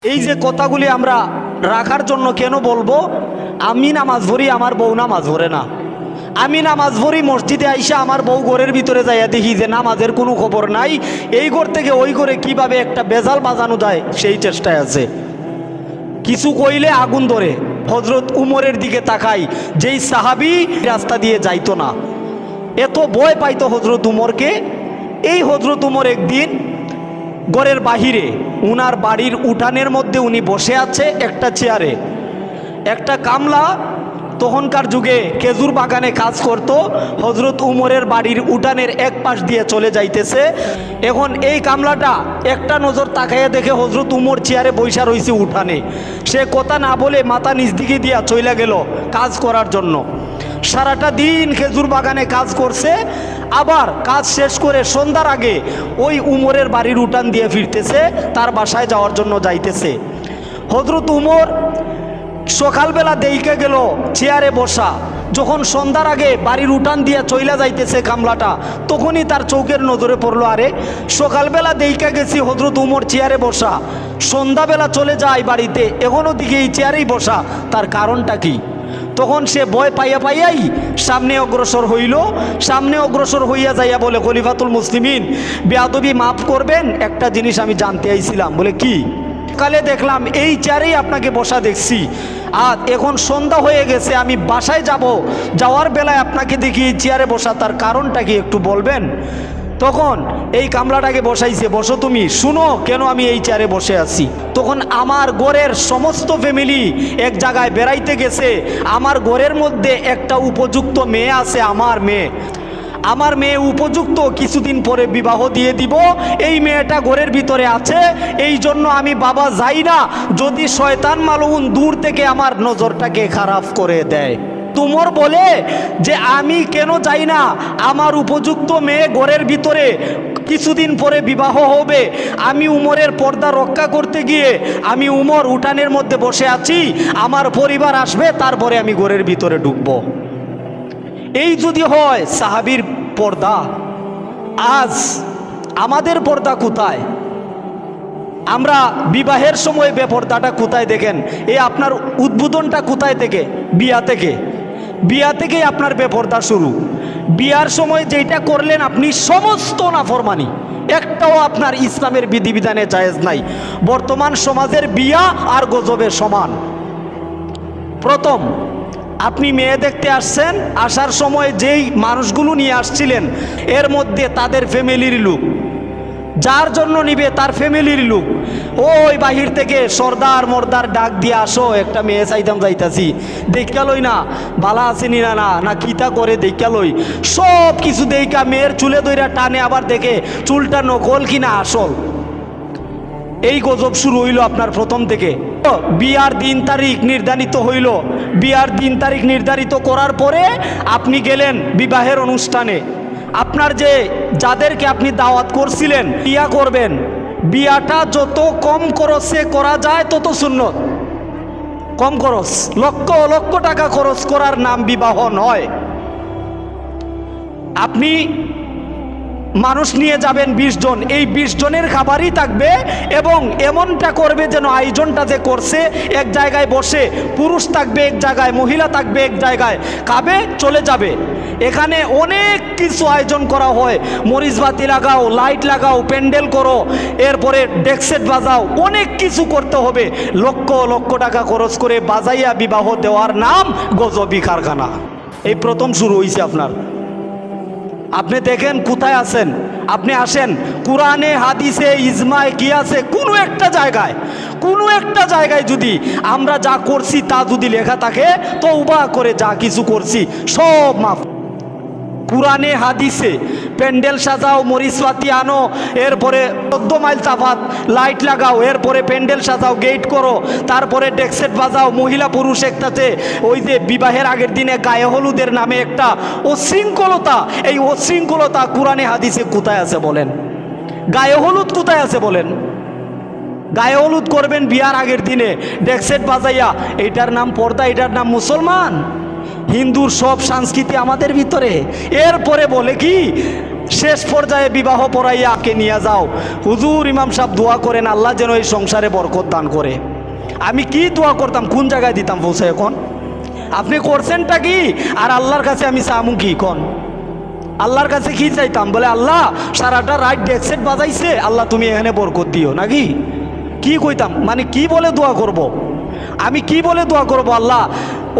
এই যে কথাগুলি আমরা রাখার জন্য কেন বলবো, আমি নামাজ পড়ি আমার বউ নামাজ পড়ে না, আমি নামাজ পড়ি মসজিদে আইসা আমার বউ ঘরের ভিতরে যাইয়া দেখি যে নামাজের কোনো খবর নাই, এই ঘর থেকে ওই ঘরে কিভাবে একটা বেজাল বাজানো যায় সেই চেষ্টায় আছে। কিছু কইলে আগুন ধরে। হজরত উমরের দিকে তাকাই, যেই সাহাবী রাস্তা দিয়ে যাইতো না, এত ভয় পাইতো হজরত উমরকে। এই হজরত উমর একদিন ঘরের বাহিরে উনার বাড়ির উঠানের মধ্যে উনি বসে আছে একটা চেয়ারে, একটা কামলা তখনকার যুগে খেজুর বাগানে কাজ করত, হজরত উমরের বাড়ির উঠানের এক পাশ দিয়ে চলে যাইতেছে। এখন এই কামলাটা একটা নজর তাকাইয়া দেখে হজরত উমর চেয়ারে বৈশা রয়েছে উঠানে, সে কথা না বলে মাথা নিচ দিকে দিয়া চলে গেল কাজ করার জন্য। সারাটা দিন খেজুর বাগানে কাজ করছে, আবার কাজ শেষ করে সন্ধ্যার আগে ওই উমরের বাড়ির উঠান দিয়ে ফিরতেছে, তার বাসায় যাওয়ার জন্য যাইতেছে। হজরত উমর সকালবেলা দেইকে গেল চেয়ারে বসা, যখন সন্ধ্যার আগে বাড়ির উঠান দিয়ে চইলা যাইতেছে কামলাটা, তখনই তার চোখের নজরে পড়লো, আরে সকালবেলা দেইকা গেছি হজরত উমর চেয়ারে বসা, সন্ধ্যাবেলা চলে যায় বাড়িতে, এখনও দিকে এই চেয়ারেই বসা, তার কারণটা কি? তখন সে ভয় পাইয়া পাইয়াই সামনে অগ্রসর হইল। সামনে অগ্রসর হইয়া যাইয়া বলে, খলিফাতুল মুসলিমিন বেয়াদবি মাফ করবেন, একটা জিনিস আমি জানতে আইছিলাম। বলে কি? কালে দেখলাম এই চেয়ারেই আপনাকে বসা দেখছি, আর এখন সন্ধ্যা হয়ে গেছে, আমি বাসায় যাব, যাওয়ার বেলায় আপনাকে দেখি এই চেয়ারে বসা, তার কারণটা কি একটু বলবেন? তখন এই কামলাটাকে বসাইছে, বসো তুমি, শুনো কেন আমি এই চেয়ারে বসে আছি। তখন আমার ঘরের সমস্ত ফ্যামিলি এক জায়গায় বেড়াইতে গেছে, আমার ঘরের মধ্যে একটা উপযুক্ত মেয়ে আছে, আমার মেয়ে উপযুক্ত, কিছুদিন পরে বিবাহ দিয়ে দিব, এই মেয়েটা ঘরের ভিতরে আছে, এই জন্য আমি বাবা যাই না, যদি শয়তান মালউন দূর থেকে আমার নজরটাকে খারাপ করে দেয়। তুমর বলে যে আমি কেন যাই না, আমার উপযুক্ত মেয়ে ঘরের ভিতরে, কিছুদিন পরে বিবাহ হবে, আমি উমরের পর্দা রক্ষা করতে গিয়ে আমি উমর উঠানের মধ্যে বসে আছি, আমার পরিবার আসবে, তারপরে আমি ঘরের ভিতরে ঢুকবো। এই যদি হয় সাহাবীর পর্দা, আজ আমাদের পর্দা কোথায়? আমরা বিবাহের সময় বেপর্দাটা কোথায় দেখেন? এই আপনার উদ্বোধনটা কোথায় থেকে? বিয়া থেকেই আপনার বেপর্দা শুরু। বিয়ার সময় যেটা করলেন আপনি সমস্ত নাফরমানি, একটাও আপনার ইসলামের বিধিবিধানে জায়েজ নাই। বর্তমান সমাজের বিয়া আর গজবের সমান। প্রথম আপনি মেয়ে দেখতে আসছেন, আসার সময় যেই মানুষগুলো নিয়ে আসছিলেন এর মধ্যে তাদের ফ্যামিলির লোক, যার জন্য নিবে তার ফ্যামিলির লোক, ওই বাহির থেকে সর্দার মর্দার ডাক দিয়ে, আসো একটা মেয়ে চাইতাম যাইতাছি, দেখা লই না বালা আছে নিনা না না কিতা করে দেখা লই, সব কিছু দেখা মেয়ের চুলে দইরা টানে, আবার দেখে চুলটা নকল কিনা আসল। এই গজব শুরু হইল আপনার প্রথম থেকে। বিয়ার দিন তারিখ নির্ধারিত হইল, বিয়ার দিন তারিখ নির্ধারিত করার পরে আপনি গেলেন বিবাহের অনুষ্ঠানে, আপনার যে যাদেরকে আপনি দাওয়াত করছিলেন বিয়া করবেন, বিয়াটা যত কম খরচে করা যায় তত সুন্নত। কম খরচ, লক্ষ লক্ষ টাকা খরচ করার নাম বিবাহ নয়। আপনি মানুষ নিয়ে যাবেন 20 জন, এই 20 জনের খাবারই থাকবে, এবং এমনটা করবে যেন আয়োজনটা যে করছে এক জায়গায় বসে, পুরুষ থাকবে এক জায়গায়, মহিলা থাকবে এক জায়গায়, খাবে চলে যাবে। এখানে অনেক কিছু আয়োজন করা হয়, মরিচবাতি লাগাও, লাইট লাগাও, প্যান্ডেল করো, এরপরে ডেকসেট বাজাও, অনেক কিছু করতে হবে। লক্ষ লক্ষ টাকা খরচ করে বাজাইয়া বিবাহ দেওয়ার নাম গজবি কারখানা। এই প্রথম শুরু হয়েছে আপনার। আপনি দেখেন কোথায় আছেন, আপনি আসেন কোরআনে হাদিসে ইজমায় কি আছে, কোনো একটা জায়গায় যদি আমরা যা করছি তা যদি লেখা থাকে, তওবা করে যা কিছু করছি সব মাফ। কোরআনে হাদিসে প্যান্ডেল সাজাও, মরিচবাতি আনো, এরপরে 14 মাইল তাফাত লাইট লাগাও, এরপরে প্যান্ডেল সাজাও, গেট করো, তারপরে ডেকসেট বাজাও, মহিলা পুরুষ একটাতে, ওই যে বিবাহের আগের দিনে গায়ে হলুদের নামে একটা অশৃঙ্খলতা, এই অশৃঙ্খলতা কোরআনে হাদিসে কোথায় আছে বলেন? গায়ে হলুদ কোথায় আছে বলেন? গায়ে হলুদ করবেন বিয়ার আগের দিনে ডেকসেট বাজাইয়া, এইটার নাম পর্দা, এটার নাম মুসলমান? হিন্দুর সব সংস্কৃতি আমাদের ভিতরে। এরপরে বলে কি শেষ পর্যায়ে বিবাহ পড়াইয়া আকে নিয়ে যাও। হুজুর ইমাম সাহেব দোয়া করেন আল্লাহ যেন এই সংসারে বরকত দান করে। আমি কি দোয়া করতাম, কোন জায়গায় দিতাম পৌঁছে? এখন আপনি করছেনটা কি? আর আল্লাহর কাছে আমি চামু কি? কোন আল্লাহর কাছে কি চাইতাম? বলে আল্লাহ সারাটা রাত ডেক সেট বাজাইছে, আল্লাহ তুমি এখানে বরকত দিও, নাকি কি কইতাম? মানে কি বলে দোয়া করব? আমি কি বলে দোয়া করব? আল্লাহ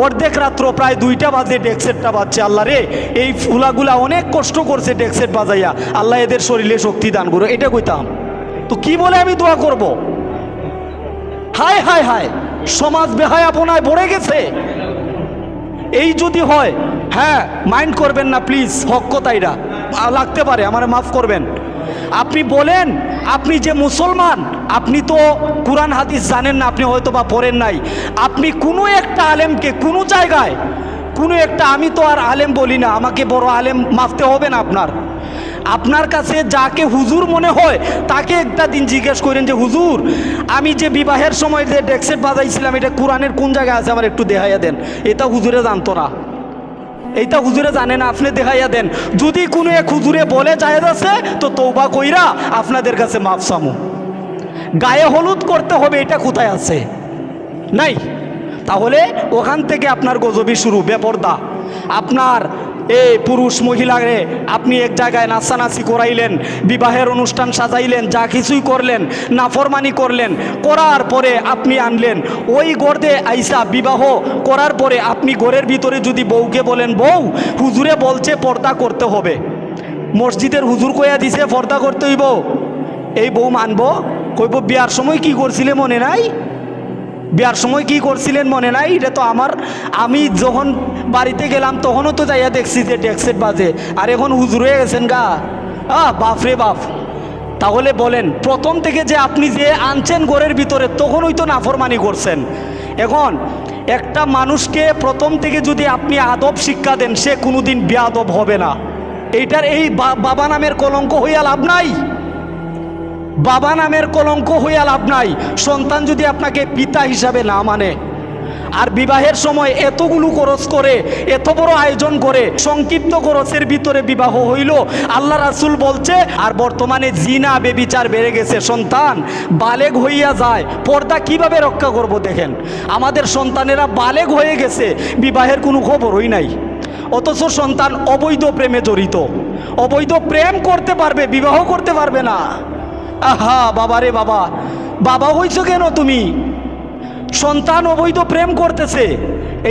অর্ধেক রাত্র প্রায় 2টা বাজে ডেক সেটটা বাজছে, আল্লাহ রে এই ফুলাগুলা অনেক কষ্ট করছে ডেক সেট বাজাইয়া, আল্লাহ এদের শরীরে শক্তি দান করো, এটা কইতাম। তো কি বলে আমি দোয়া করব? হায় হায় হায়, সমাজ বেহায়াপনায় ভরে গেছে। এই যদি হয়, হ্যাঁ মাইন্ড করবেন না প্লিজ, হক কথাইরা লাগতে পারে, আমার মাফ করবেন। আপনি বলেন আপনি যে মুসলমান, আপনি তো কুরআন হাদিস জানেন না, আপনি হয়তো বা পড়েন নাই। আপনি কোনো একটা আলেমকে কোনো জায়গায় কোনো একটা, আমি তো আর আলেম বলি না, আমাকে বড় আলেম মাপতে হবে না আপনার কাছে যাকে হুজুর মনে হয় তাকে একটা দিন জিজ্ঞেস করেন যে হুজুর আমি যে বিবাহের সময় যে ডেকসেট বাজাইছিলাম এটা কোরআনের কোন জায়গায় আছে, আমার একটু দেখাইয়া দেন। এটা হুজুরে জানতো না, এইটা হুজুরে জানে না, আপনি দেখাইয়া দেন। যদি কোনো এক হুজুরে বলে জায়েজ আছে তো তওবা কইরা আপনাদের কাছে মাফ চামু। গায়ে হলুদ করতে হবে এটা কোথায় আছে? নাই। তাহলে ওখান থেকে আপনার গজবি শুরু, বেপরদা। আপনার এই পুরুষ মহিলারে আপনি এক জায়গায় নাচানাচি করাইলেন, বিবাহের অনুষ্ঠান সাজাইলেন, যা কিছুই করলেন, নাফরমানি করলেন, করার পরে আপনি আনলেন ওই গর্দে আইসা বিবাহ করার পরে আপনি ঘরের ভিতরে যদি বউকে বলেন বউ হুজুরে বলছে পর্দা করতে হবে, মসজিদের হুজুর কইয়া দিছে পর্দা করতে হইব, এই বউ মানবো? কইব বিয়ার সময় কি করছিলে মনে নাই? বিয়ার সময় কি করছিলেন মনে নাই? এটা তো আমি যখন বাড়িতে গেলাম তখনও তো যাইয়া দেখছি যে ডেকসেট বাজে, আর এখন হুজুর হয়ে গেছেন গা, বাপ রে বাপ। তাহলে বলেন প্রথম থেকে যে আপনি যে আনছেন ঘরের ভিতরে তখনই তো নাফরমানি করছেন। এখন একটা মানুষকে প্রথম থেকে যদি আপনি আদব শিক্ষা দেন সে কোনোদিন বেয়াদব হবে না। এইটার এই বাবা নামের কলঙ্ক হইয়া লাভ নাই, বাবা নামের কলঙ্ক হইয়া লাভ নাই। সন্তান যদি আপনাকে পিতা হিসাবে না মানে, আর বিবাহের সময় এতগুলো খরচ করে, এত বড় আয়োজন করে, সংক্ষিপ্ত খরচের ভিতরে বিবাহ হইল, আল্লাহ রাসূল বলছে। আর বর্তমানে জিনা বেবিচার বেড়ে গেছে, সন্তান বালেগ হইয়া যায়, পর্দা কিভাবে রক্ষা করব? দেখেন আমাদের সন্তানেরা বালেগ হয়ে গেছে, বিবাহের কোনো খবরই নাই, অথচ সন্তান অবৈধ প্রেমে জড়িত। অবৈধ প্রেম করতে পারবে, বিবাহ করতে পারবে না। আহা বাবা রে বাবা, বাবা হইছো কেন তুমি? সন্তান অবৈধ প্রেম করতেছে,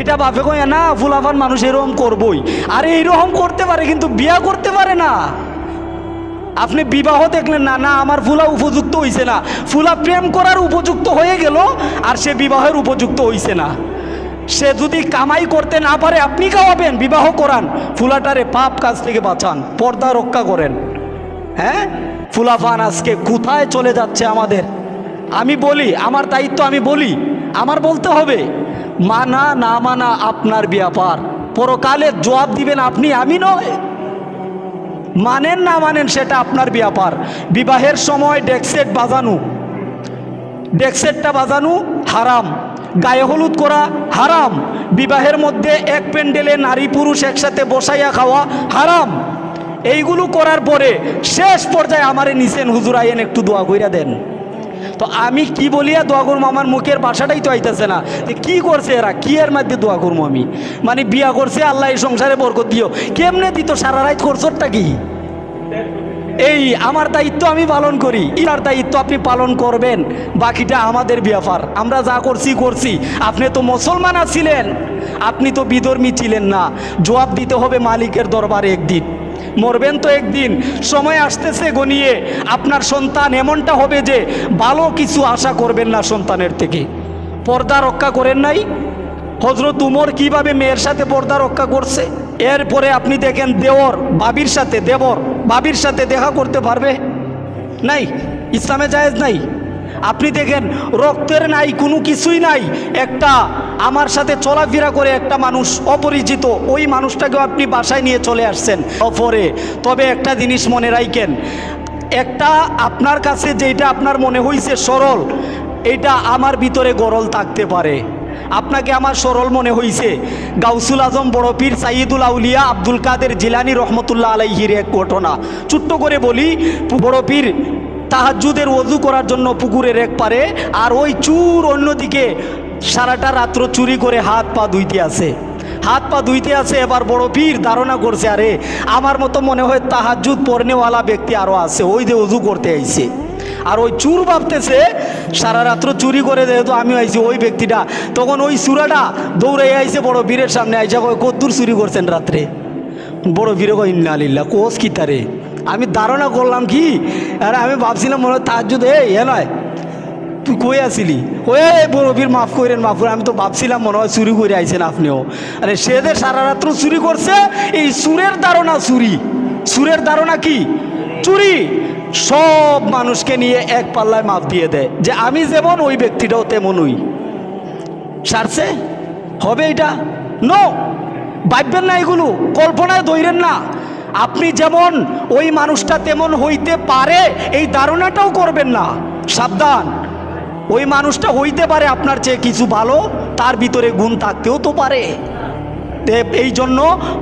এটা বাপে কয় না ফুলাফান মানুষ এরকম করবই, আরে এইরকম করতে পারে কিন্তু বিয়া করতে পারে না। আপনি বিবাহ দেখলেন না, না আমার ফুলা উপযুক্ত হইছে না, ফুলা প্রেম করার উপযুক্ত হয়ে গেল আর সে বিবাহের উপযুক্ত হইছে না। সে যদি কামাই করতে না পারে আপনি খাওয়াবেন, বিবাহ করান, ফুলাটারে পাপ কাজ থেকে বাঁচান, পর্দা রক্ষা করেন। হ্যাঁ, ফুলাফান আজকে কোথায় চলে যাচ্ছে আমাদের? আমি বলি আমার দায়িত্ব, আমি বলি আমার বলতে হবে, মানা না মানা আপনার ব্যাপার, পরকালে জবাব দিবেন আপনি, আমি নয়। মানেন না মানেন সেটা আপনার ব্যাপার। বিবাহের সময় ডেকসেট বাজানো, ডেকসেটটা বাজানো হারাম, গায়ে হলুদ করা হারাম, বিবাহের মধ্যে এক প্যান্ডেলে নারী পুরুষ একসাথে বসাইয়া খাওয়া হারাম। এইগুলো করার পরে শেষ পর্যায়ে আমারে নিছেন হুজুর আইয়েন একটু দোয়া কইরা দেন। তো আমি কি বলিয়া দোয়া করবো? আমার মুখের ভাষাটাই তো আইতেছে না যে কি করছে এরা, কি এর মধ্যে দোয়া করবো আমি? মানে বিয়া করছে আল্লাহ এই সংসারে বরকত দিও, কেমনে দিত? সারা রাত করছোটা কি? এই আমার দায়িত্ব আমি পালন করি, তার দায়িত্ব আপনি পালন করবেন, বাকিটা আমাদের ব্যাপার। আমরা যা করছি করছি, আপনি তো মুসলমান আছিলেন, আপনি তো বিধর্মী ছিলেন না। জবাব দিতে হবে মালিকের দরবারে, একদিন মরবেন তো একদিন, সময় আসতেছে গনিয়ে। আপনার সন্তান এমনটা হবে যে ভালো কিছু আশা করবেন না সন্তানের থেকে। পর্দা রক্ষা করেন নাই? হযরত উমর কিভাবে মেয়ের সাথে পর্দা রক্ষা করছে। এরপরে আপনি দেখেন দেওর বাবির সাথে, দেবর বাবির সাথে দেখা করতে পারবে? নাই, ইসলামে জায়েজ নাই। আপনি দেখেন রক্তের নাই, কোনো কিছুই নাই, একটা আমার সাথে চলাফেরা করে একটা মানুষ অপরিচিত, ওই মানুষটাকেও আপনি বাসায় নিয়ে চলে আসছেন অপরে। তবে একটা জিনিস মনে রাখেন, একটা আপনার কাছে যেটা আপনার মনে হইছে সরল, এটা আমার ভিতরে গরল থাকতে পারে। আপনাকে আমার সরল মনে হইছে গাউসুল আজম বড় পীর সাইয়্যিদুল আউলিয়া আব্দুল কাদের জিলানী রহমতুল্লাহ আলাইহির এক ঘটনা। ছোট্ট করে বলি, বড় পীর তাহাজ্জুদের ওযু করার জন্য পুকুরের এক পারে, আর ওই চুর অন্যদিকে সারাটা রাত্র চুরি করে হাত পা ধুইতে আছে। এবার বড় পীর ধারণা করছে, আরে আমার মতো মনে হয় তাহাজ্জুদ পড়নেওয়ালা ব্যক্তি আরও আছে, ওই যে ওযু করতে আইছে। আর ওই চুর ভাবতেছে সারা রাত্র চুরি করে যেহেতু আমি আইছি ওই ব্যক্তিটা, তখন ওই চুরাটা দৌড়ে আইছে বড় পীরের সামনে, আইসা কয় কদ্দূর চুরি করছেন রাত্রে? বড় পীরে কয় ইন্না লিল্লাহ, কোস কি তারে? আমি ধারণা করলাম কি, আরে আমি ভাবছিলাম মনে হয় তাহাজ্জুদ এ নয়, তুই কই আসিলি? ওই বড় পীর মাফ করেন, আমি তো ভাবছিলাম মনে হয় চুরি করে আইছেন আপনিও। আরে সেদের সারা রাত্র চুরি করছে, এই সুরের ধারণা চুরি, সুরের ধারণা কি চুরি। সব মানুষকে নিয়ে এক পাল্লায় মাপ দিয়ে দেয় যে আমি যেমন ওই ব্যক্তিটাও তেমনই। সারছে হবে এটা? নো, ভাববেন না, এগুলো কল্পনায় ধরেন না। আপনি যেমন ওই মানুষটা তেমন হইতে পারে এই ধারণাটাও করবেন না, সাবধান। ওই মানুষটা হইতে পারে আপনার চেয়ে কিছু ভালো, তার ভিতরে গুণ থাকতেও তো পারে। এই জন্য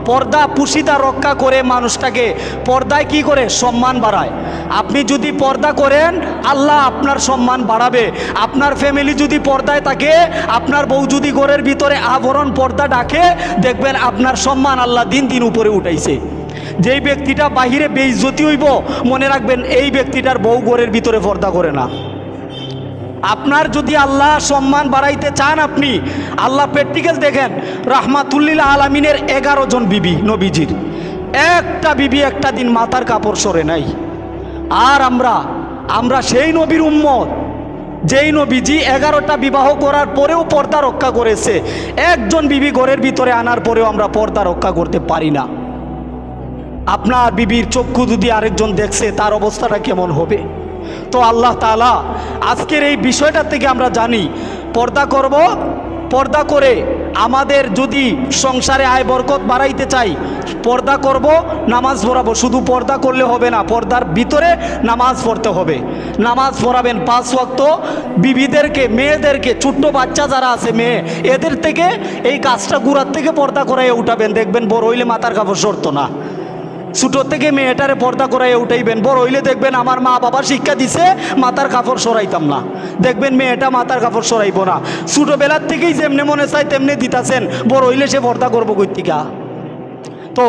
পর্দা পুশিদা রক্ষা করে মানুষটাকে পর্দায় কি করে সম্মান বাড়ায়। আপনি যদি পর্দা করেন আল্লাহ আপনার সম্মান বাড়াবে। আপনার ফ্যামিলি যদি পর্দায় থাকে, আপনার বউ যদি ঘরের ভিতরে আভরণ পর্দা ডাকে, দেখবেন আপনার সম্মান আল্লাহ দিন দিন উপরে উঠাইছে। যেই ব্যক্তিটা বাহিরে বেইজ্জতি হইব, মনে রাখবেন এই ব্যক্তিটার বউ ঘরের ভিতরে পর্দা করে না। আপনার যদি আল্লাহ সম্মান বাড়াইতে চান, আপনি আল্লাহ প্র্যাকটিক্যাল দেখেন, রাহমাতুল্লিল আলামিনের 11 জন বিবি নবীজির, একটা বিবি একটা দিন মাথার কাপড় সরে নাই। আর আমরা সেই নবীর উম্মত যেই নবীজি 11টা বিবাহ করার পরেও পর্দা রক্ষা করেছে। একজন বিবি ঘরের ভিতরে আনার পরেও আমরা পর্দা রক্ষা করতে পারি না। আপনার বিবির চক্ষু যদি আরেকজন দেখছে, তার অবস্থাটা কেমন হবে? তো আল্লাহ তাআলা আজকের এই বিষয়টা থেকে আমরা জানি পর্দা করব, পর্দা করে আমাদের যদি সংসারে আয় বরকত বাড়াইতে চাই, পর্দা করব, নামাজ পড়াবো। শুধু পর্দা করলে হবে না, পর্দার ভিতরে নামাজ পড়তে হবে। নামাজ পড়াবেন 5 ওয়াক্ত। বিবিদেরকে, মেয়েদেরকে, ছোট্ট বাচ্চা যারা আছে মেয়ে, এদের থেকে এই কাজটা গুড়ার থেকে পর্দা করাইয়া উঠাবেন। দেখবেন বড় হইলে মাথার কাপড় সরতো না। ছোটো থেকে মেয়েটারে পর্দা করাইয়া উঠাইবেন। বড় হইলে দেখবেন আমার মা বাবা শিক্ষা দিছে মাথার কাপড় সরাইতাম না, দেখবেন মেয়েটা মাথার কাপড় সরাইব না। ছোটোবেলার থেকেই যেমনে মনে চায় তেমনি দিতাছেন, বড় হইলে সে পর্দা করবো কর্তিকা। তো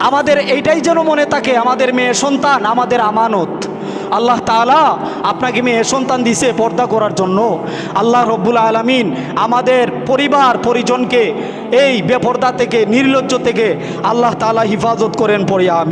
আমাদের এইটাই যেন মনে থাকে, আমাদের মেয়ে সন্তান আমাদের আমানত। আল্লাহ তাআলা আপনাকে মেয়ে সন্তান দিছে পর্দা করার জন্য। আল্লাহ রব্বুল আলামিন আমাদের পরিবার পরিজনকে এই বেপর্দা থেকে, নির্লজ্জ থেকে আল্লাহ তাআলা হিফাজত করেন। পড়ি আমিন।